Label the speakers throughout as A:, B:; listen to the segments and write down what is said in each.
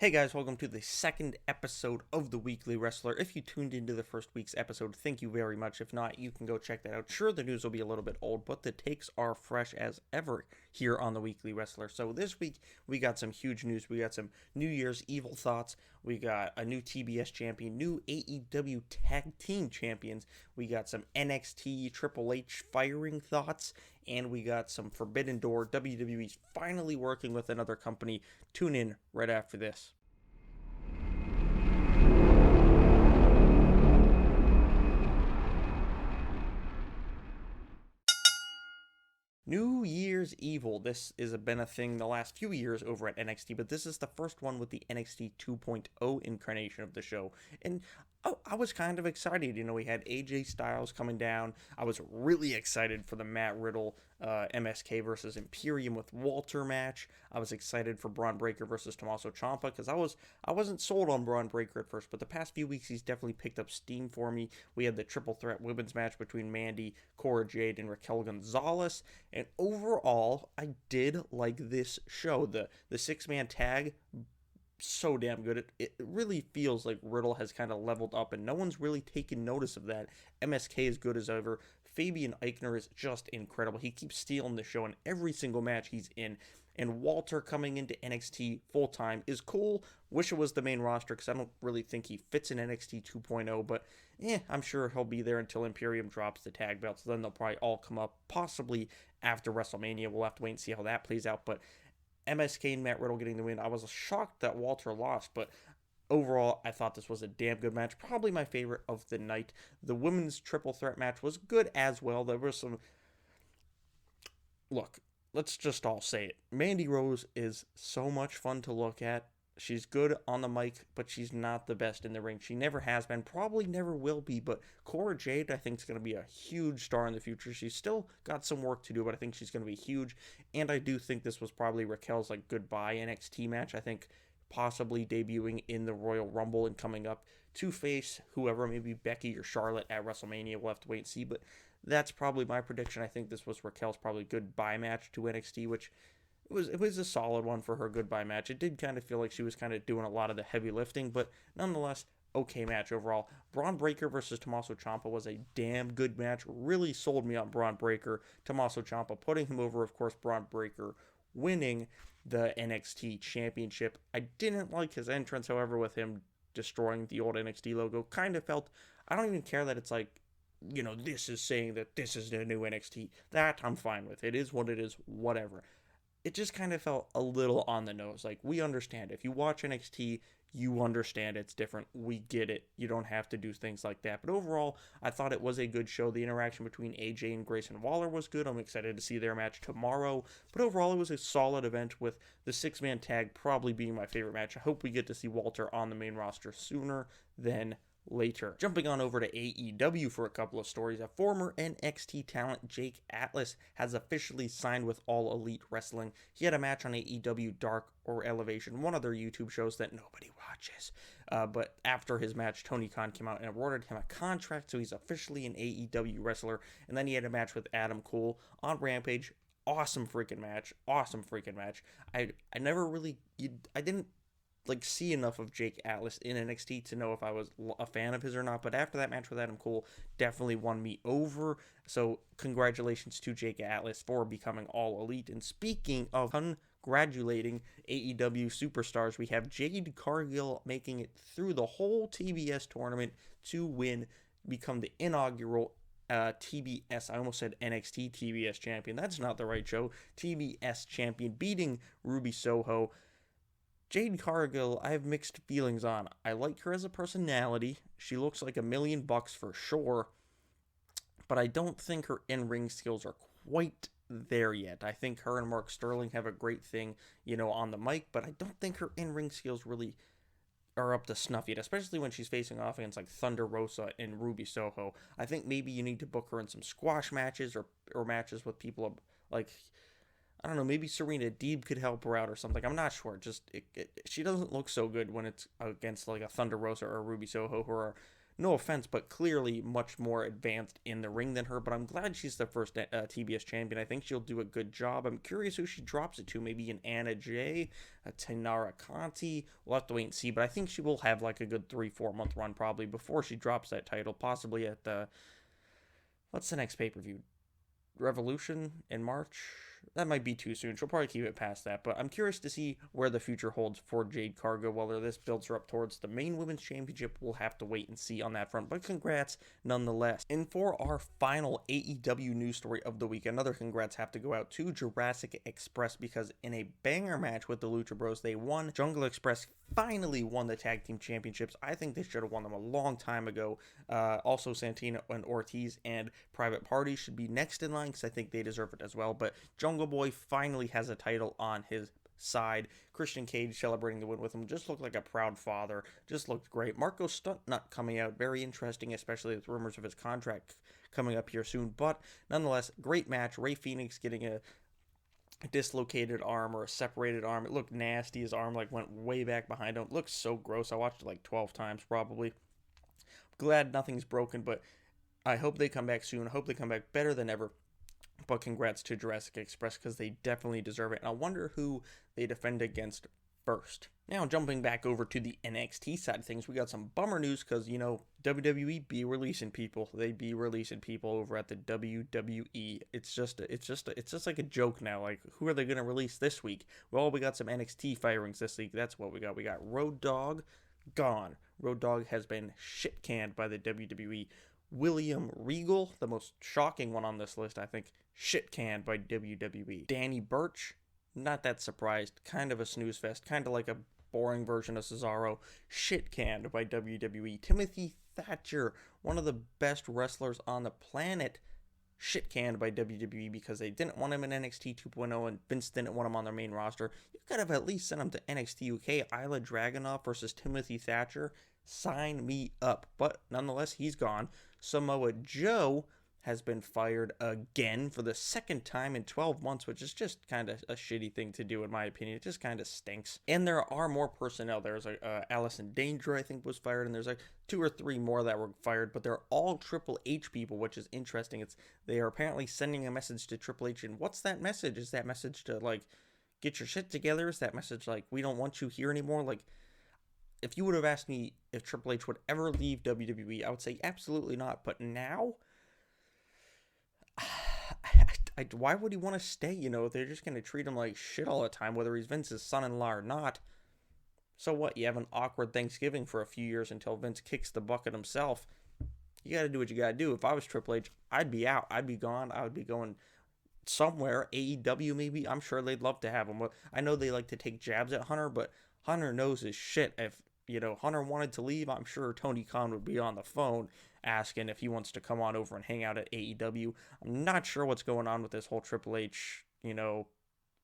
A: Hey guys, welcome to the second episode of The Weekly Wrestler. If you tuned into the first week's episode, thank you very much. If not, you can go check that out. Sure, the news will be a little bit old, but the takes are fresh as ever here on The Weekly Wrestler. So this week, we got some huge news. We got some New Year's Evil thoughts. We got a new TBS champion, new AEW Tag Team champions. We got some NXT Triple H firing thoughts. And we got some Forbidden Door. WWE's finally working with another company. Tune in right after this. New Year's Evil. This has been a thing the last few years over at NXT, but this is the first one with the NXT 2.0 incarnation of the show. And I was kind of excited. You know, we had AJ Styles coming down. I was really excited for the Matt Riddle MSK versus Imperium with Walter match. I was excited for Braun Breaker versus Tommaso Ciampa because I wasn't sold on Braun Breaker at first, but the past few weeks he's definitely picked up steam for me. We had the triple threat women's match between Mandy, Cora Jade, and Raquel Gonzalez, and overall I did like this show. The six-man tag, so damn good. It really feels like Riddle has kind of leveled up, and no one's really taken notice of that. MSK is good as ever. Fabian Eichner is just incredible. He keeps stealing the show in every single match he's in. And Walter coming into NXT full-time is cool. Wish it was the main roster because I don't really think he fits in NXT 2.0. But I'm sure he'll be there until Imperium drops the tag belts. Then they'll probably all come up possibly after WrestleMania. We'll have to wait and see how that plays out. But MSK and Matt Riddle getting the win. I was shocked that Walter lost, but overall, I thought this was a damn good match. Probably my favorite of the night. The women's triple threat match was good as well. There was some... Look, let's just all say it. Mandy Rose is so much fun to look at. She's good on the mic, but she's not the best in the ring. She never has been, probably never will be, but Cora Jade, I think, is going to be a huge star in the future. She's still got some work to do, but I think she's going to be huge, and I do think this was probably Raquel's, goodbye NXT match. I think possibly debuting in the Royal Rumble and coming up to face whoever, maybe Becky or Charlotte at WrestleMania. We'll have to wait and see, but that's probably my prediction. I think this was Raquel's probably goodbye match to NXT, which it was a solid one for her goodbye match. It did kind of feel like she was kind of doing a lot of the heavy lifting, but nonetheless, okay match overall. Braun Breaker versus Tommaso Ciampa was a damn good match. Really sold me on Braun Breaker. Tommaso Ciampa putting him over, of course, Braun Breaker winning the NXT Championship. I didn't like his entrance, however, with him destroying the old NXT logo. Kind of felt, I don't even care that it's this is saying that this is the new NXT. That I'm fine with. It is what it is, whatever. It just kind of felt a little on the nose. We understand. If you watch NXT, you understand it's different. We get it. You don't have to do things like that. But overall, I thought it was a good show. The interaction between AJ and Grayson Waller was good. I'm excited to see their match tomorrow. But overall, it was a solid event with the six-man tag probably being my favorite match. I hope we get to see Walter on the main roster sooner than later. Jumping on over to AEW for a couple of stories. A former NXT talent, Jake Atlas, has officially signed with All Elite Wrestling. He had a match on AEW Dark or Elevation, one of their YouTube shows that nobody watches. But after his match, Tony Khan came out and awarded him a contract, so he's officially an AEW wrestler. And then he had a match with Adam Cole on Rampage. Awesome freaking match. I never really... I didn't see enough of Jake Atlas in NXT to know if I was a fan of his or not, but after that match with Adam Cole definitely won me over. So congratulations to Jake Atlas for becoming All Elite. And speaking of congratulating AEW superstars, we have Jade Cargill making it through the whole TBS tournament to become the inaugural TBS, I almost said NXT TBS champion. That's not the right show. TBS champion, beating Ruby Soho. Jade Cargill, I have mixed feelings on. I like her as a personality. She looks like $1 million for sure. But I don't think her in-ring skills are quite there yet. I think her and Mark Sterling have a great thing, on the mic. But I don't think her in-ring skills really are up to snuff yet. Especially when she's facing off against Thunder Rosa and Ruby Soho. I think maybe you need to book her in some squash matches or matches with people I don't know, maybe Serena Deeb could help her out or something. I'm not sure. Just she doesn't look so good when it's against a Thunder Rosa or a Ruby Soho, who are no offense, but clearly much more advanced in the ring than her. But I'm glad she's the first TBS champion. I think she'll do a good job. I'm curious who she drops it to. Maybe an Anna Jay, a Tainara Conti. We'll have to wait and see. But I think she will have like a good 3-4 month run probably before she drops that title. Possibly at the, what's the next pay-per-view? Revolution in March? That might be too soon. She'll probably keep it past that, but I'm curious to see where the future holds for Jade Cargill. Whether this builds her up towards the main women's championship, we'll have to wait and see on that front, but congrats nonetheless. And for our final AEW news story of the week, another congrats have to go out to Jurassic Express, because in a banger match with the Lucha Bros, they won. Jungle Express finally won the tag team championships. I think they should have won them a long time ago. Also, Santino and Ortiz and Private Party should be next in line, because I think they deserve it as well. But Jungle Boy finally has a title on his side. Christian Cage celebrating the win with him. Just looked like a proud father. Just looked great. Marco Stuntnut coming out. Very interesting, especially with rumors of his contract coming up here soon. But nonetheless, great match. Rey Fenix getting a dislocated arm or a separated arm. It looked nasty. His arm like went way back behind him. It looks so gross. I watched it like 12 times probably. Glad nothing's broken, but I hope they come back soon. I hope they come back better than ever. But congrats to Jurassic Express, because they definitely deserve it. And I wonder who they defend against first. Now, jumping back over to the NXT side of things, we got some bummer news, because, you know, WWE be releasing people. They be releasing people over at the WWE. It's just like a joke now. Like, who are they going to release this week? Well, we got some NXT firings this week. That's what we got. We got Road Dogg gone. Road Dogg has been shit canned by the WWE. William Regal, the most shocking one on this list, I think, shit canned by WWE. Danny Burch, not that surprised, kind of a snooze fest, kind of like a boring version of Cesaro, shit canned by WWE. Timothy Thatcher, one of the best wrestlers on the planet, shit canned by WWE because they didn't want him in NXT 2.0 and Vince didn't want him on their main roster. You could have at least sent him to NXT UK. Isla Dragunov versus Timothy Thatcher. Sign me up. But nonetheless, he's gone. Samoa Joe has been fired again for the second time in 12 months, which is just kind of a shitty thing to do, in my opinion. It just kind of stinks. And there are more personnel. There's Allison Danger, I think, was fired, and there's like 2 or 3 more that were fired, but they're all Triple H people, which is interesting. They are apparently sending a message to Triple H, and what's that message? Is that message to, like, get your shit together? Is that message like, we don't want you here anymore? Like, if you would have asked me if Triple H would ever leave WWE, I would say absolutely not. But now, why would he want to stay? You know, they're just going to treat him like shit all the time, whether he's Vince's son-in-law or not. So what? You have an awkward Thanksgiving for a few years until Vince kicks the bucket himself. You got to do what you got to do. If I was Triple H, I'd be out. I'd be gone. I would be going somewhere. AEW maybe. I'm sure they'd love to have him. I know they like to take jabs at Hunter, but Hunter knows his shit. If, you know, Hunter wanted to leave, I'm sure Tony Khan would be on the phone asking if he wants to come on over and hang out at AEW. I'm not sure what's going on with this whole Triple H, you know,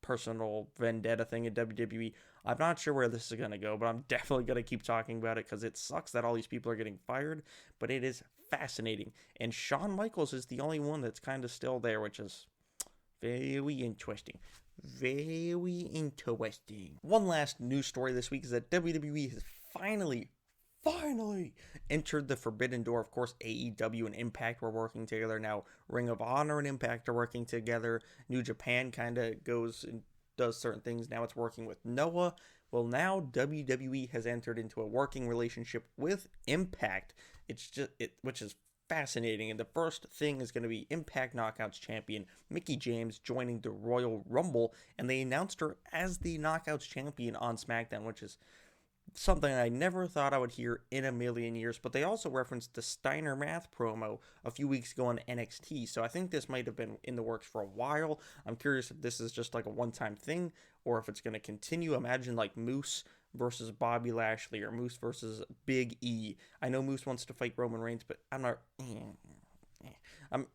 A: personal vendetta thing in WWE. I'm not sure where this is going to go, but I'm definitely going to keep talking about it because it sucks that all these people are getting fired, but it is fascinating. And Shawn Michaels is the only one that's kind of still there, which is very interesting. Very interesting. One last news story this week is that WWE has finally entered the Forbidden Door. Of course, AEW and Impact were working together. Now Ring of Honor and Impact are working together. New Japan kind of goes and does certain things. Now it's working with Noah. Well, now WWE has entered into a working relationship with Impact. Which is fascinating. And the first thing is going to be Impact Knockouts champion Mickie James joining the Royal Rumble, and they announced her as the Knockouts champion on SmackDown, which is something I never thought I would hear in a million years. But they also referenced the Steiner Math promo a few weeks ago on NXT, so I think this might have been in the works for a while. I'm curious if this is just like a one-time thing or if it's going to continue. Imagine like Moose versus Bobby Lashley or Moose versus Big E. I know Moose wants to fight Roman Reigns, but I'm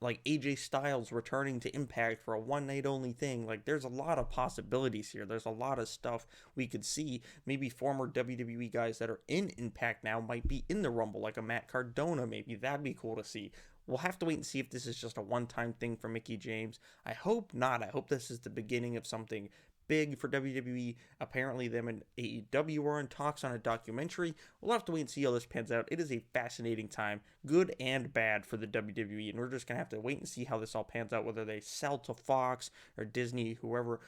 A: like AJ Styles returning to Impact for a one-night only thing. Like, there's a lot of possibilities here. There's a lot of stuff we could see. Maybe former WWE guys that are in Impact now might be in the Rumble, like a Matt Cardona maybe. That'd be cool to see. We'll have to wait and see if this is just a one-time thing for Mickie James. I hope not. I hope this is the beginning of something big for WWE. Apparently, them and AEW are in talks on a documentary. We'll have to wait and see how this pans out. It is a fascinating time, good and bad, for the WWE, and we're just going to have to wait and see how this all pans out, whether they sell to Fox or Disney, whoever.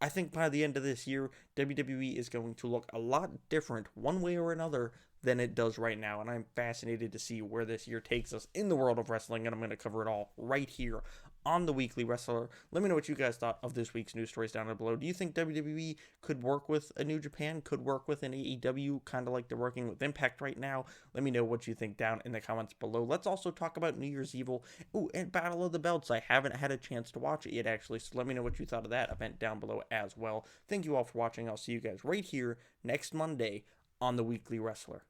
A: I think by the end of this year, WWE is going to look a lot different one way or another than it does right now. And I'm fascinated to see where this year takes us in the world of wrestling. And I'm going to cover it all right here on the Weekly Wrestler. Let me know what you guys thought of this week's news stories down below. Do you think WWE could work with a New Japan, could work with an AEW, kind of like they're working with Impact right now? Let me know what you think down in the comments below. Let's also talk about New Year's Evil. Ooh, and Battle of the Belts. I haven't had a chance to watch it yet, actually, so let me know what you thought of that event down below as well. Thank you all for watching. I'll see you guys right here next Monday on the Weekly Wrestler.